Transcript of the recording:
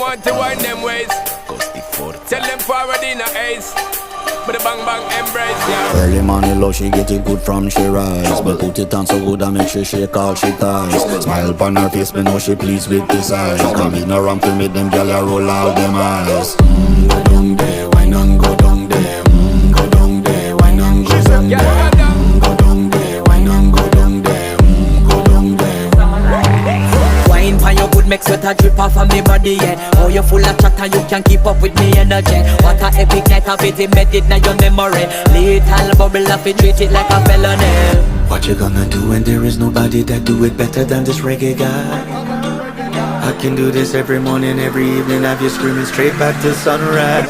want to wind them ways. Tell them forward in a ace. But the bang bang embrace, yeah. Early morning love, she get it good from she rise. But put it on so good I make she shake all she ties. Smile upon her face, me know she pleased with this eyes. Come in around to make them gyal a roll out them eyes. Go down there, wine and go down there. Go down there, wine and go down there. Go down there, wine and go down there. Go down there. Wine pan your good make sweat a drip off of me body, yeah. Oh, you full of chatter, you can keep up with me energy. What a epic night of it, embedded in your memory. Little bubble of it, treat it like a felony. What you gonna do when there is nobody that do it better than this reggae guy? I can do this every morning, every evening, have you screaming straight back to sunrise.